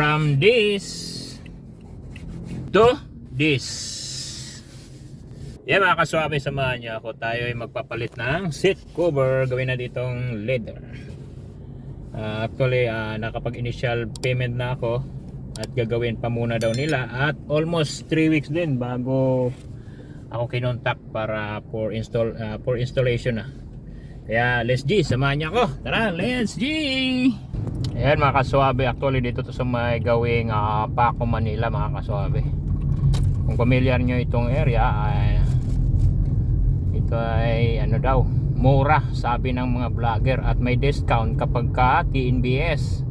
from this to this. Yeah mga kaswabe, samahan niyo ako. Tayo ay magpapalit ng seat cover. Gawin na ditong leather. Actually nakapag initial payment na ako at gagawin pa muna daw nila at almost 3 weeks din bago ako kinontak para for installation na. Kaya let's G, samahan niyo ako. Tara, let's G. Ayan mga kaswabe, actually dito to sa may gawing Paco, Manila mga kaswabe. Kung familiar nyo itong area ito ay ano daw, mura sabi ng mga vlogger at may discount kapag ka TNBS.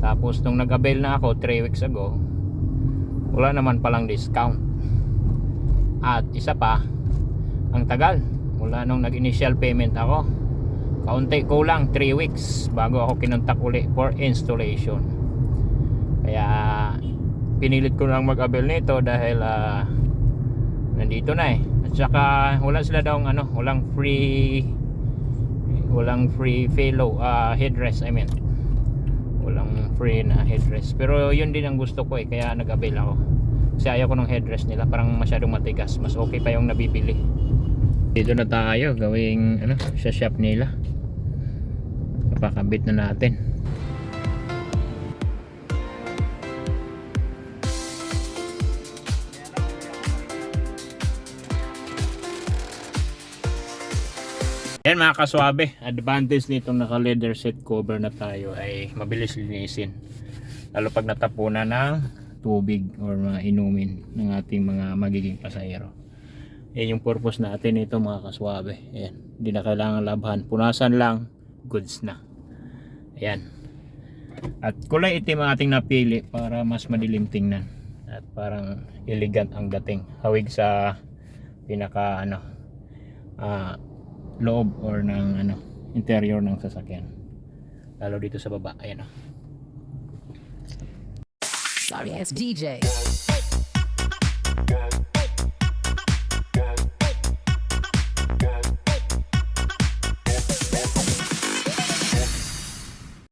Tapos nung nag-avail na ako 3 weeks ago, wala naman palang discount. At isa pa, ang tagal mula nung nag-initial payment ako, kaunti ko lang 3 weeks bago ako kinontak uli for installation. Kaya pinilit ko lang mag-avail nito dahil nandito na eh. At saka wala sila daw walang free fellow headrest, I mean walang free na headrest, pero yun din ang gusto ko eh, kaya nag-avail ako kasi ayaw ko ng headrest nila, parang masyadong matigas. Mas okay pa yung nabibili. Dito na tayo gawing sa shop nila. Napakabit na natin. Yan mga kaswabe, advantage nitong naka leather seat cover na tayo ay mabilis linisin, lalo pag natapunan ng tubig or mga inumin ng ating mga magiging pasahero. Yan yung purpose natin nito mga kaswabe. Ayan, hindi na kailangan labhan, punasan lang, goods na. Ayan, at kulay itim ang ating napili para mas madilim tingnan at parang elegant ang dating, hawig sa pinaka loob or ng interior ng sasakyan, lalo dito sa baba. Ayan Sorry, it's DJ.